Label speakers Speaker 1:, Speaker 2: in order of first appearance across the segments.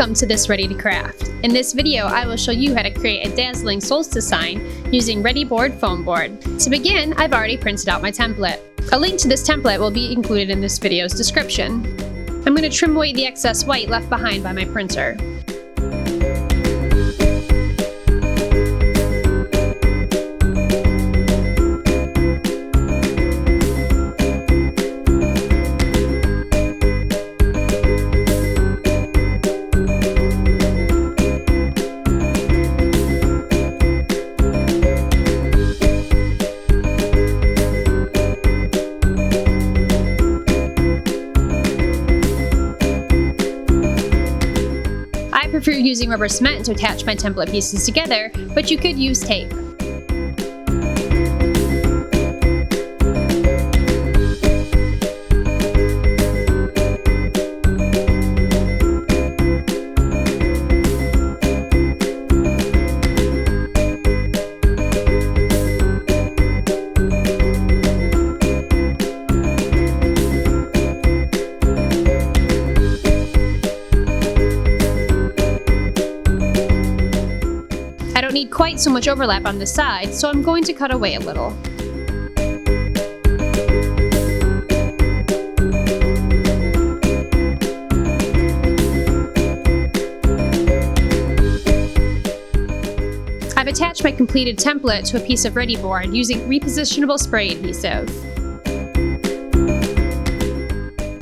Speaker 1: Welcome to this Ready to Craft. In this video, I will show you how to create a dazzling Solstice sign using Readi-Board foam board. To begin, I've already printed out my template. A link to this template will be included in this video's description. I'm going to trim away the excess white left behind by my printer. I prefer using rubber cement to attach my template pieces together, but you could use tape. I don't need quite so much overlap on the side, so I'm going to cut away a little. I've attached my completed template to a piece of Readi-Board using Repositionable spray adhesive.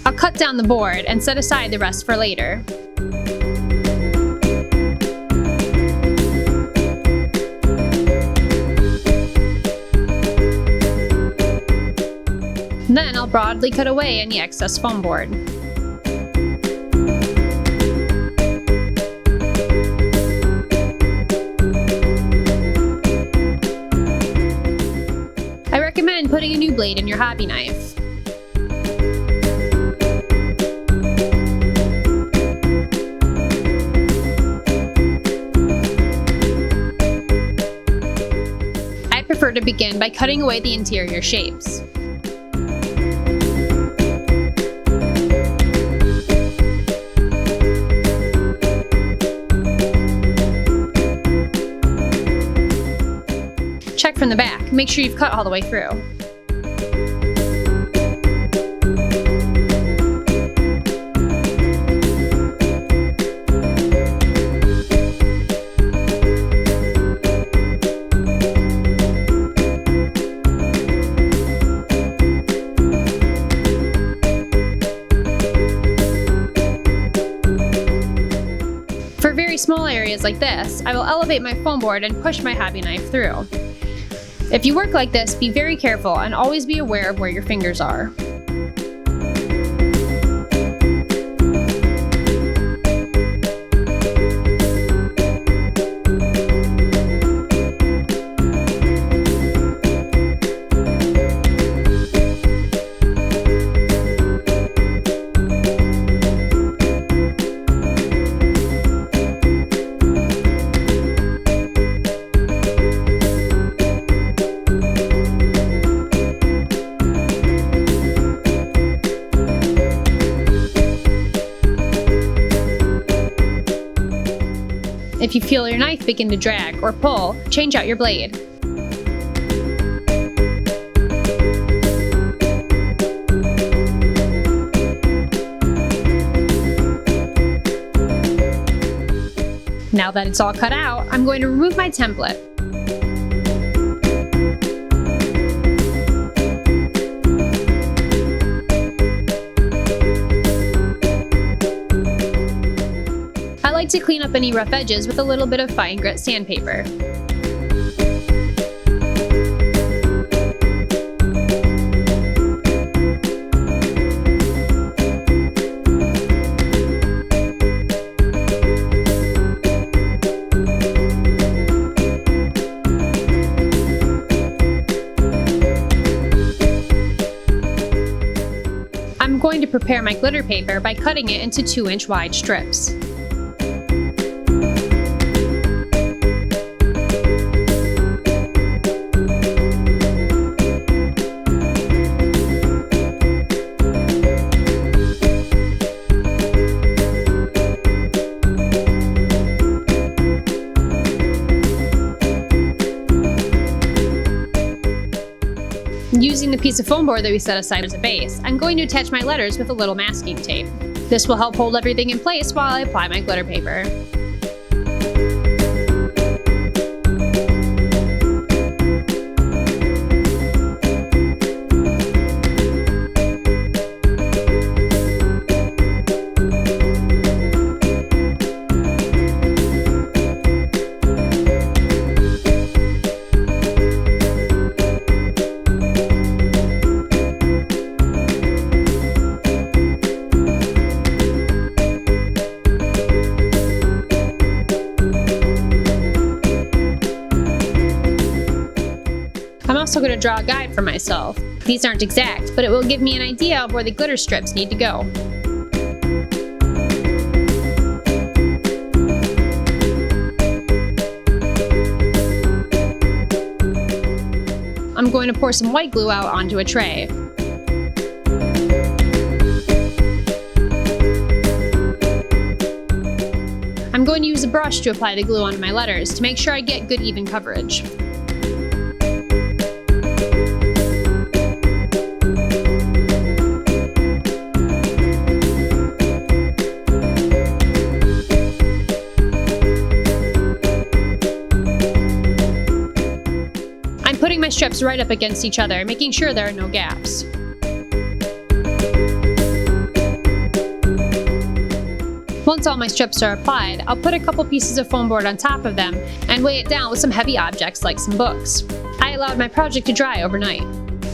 Speaker 1: I'll cut down the board and set aside the rest for later. Then I'll broadly cut away any excess foam board. I recommend putting a new blade in your hobby knife. I prefer to begin by cutting away the interior shapes. Check from the back. Make sure you've cut all the way through. For very small areas like this, I will elevate my foam board and push my hobby knife through. If you work like this, be very careful and always be aware of where your fingers are. If you feel your knife begin to drag or pull, change out your blade. Now that it's all cut out, I'm going to remove my template. I like to clean up any rough edges with a little bit of fine grit sandpaper. I'm going to prepare my glitter paper by cutting it into 2-inch wide strips. piece of foam board that we set aside as a base, I'm going to attach my letters with a little masking tape. This will help hold everything in place while I apply my glitter paper. I'm also going to draw a guide for myself. These aren't exact, but it will give me an idea of where the glitter strips need to go. I'm going to pour some white glue out onto a tray. I'm going to use a brush to apply the glue onto my letters to make sure I get good even coverage. I'm putting my strips right up against each other, making sure there are no gaps. Once all my strips are applied, I'll put a couple pieces of foam board on top of them and weigh it down with some heavy objects like some books. I allowed my project to dry overnight.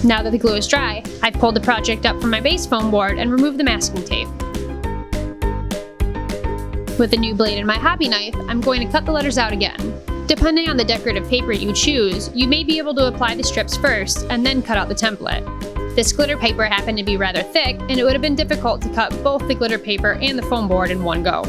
Speaker 1: Now that the glue is dry, I've pulled the project up from my base foam board and removed the masking tape. With the new blade and my hobby knife, I'm going to cut the letters out again. Depending on the decorative paper you choose, you may be able to apply the strips first and then cut out the template. This glitter paper happened to be rather thick, and it would have been difficult to cut both the glitter paper and the foam board in one go.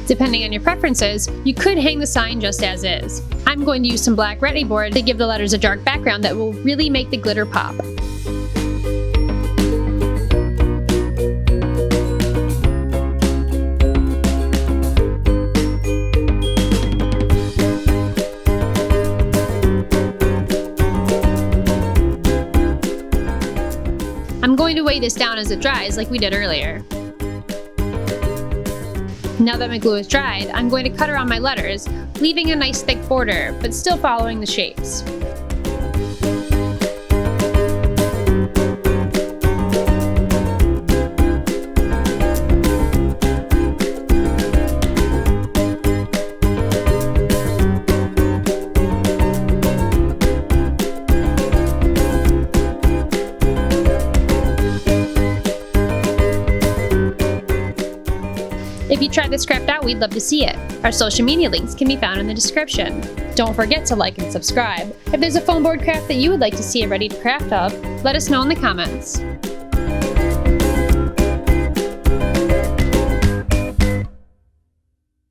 Speaker 1: Depending on your preferences, you could hang the sign just as is. I'm going to use some black Readi-Board to give the letters a dark background that will really make the glitter pop. I'm going to weigh this down as it dries like we did earlier. Now that my glue is dried, I'm going to cut around my letters, leaving a nice thick border, but still following the shapes. If you try this craft out, we'd love to see it. Our social media links can be found in the description. Don't forget to like and subscribe. If there's a foam board craft that you would like to see a ready to craft of, let us know in the comments.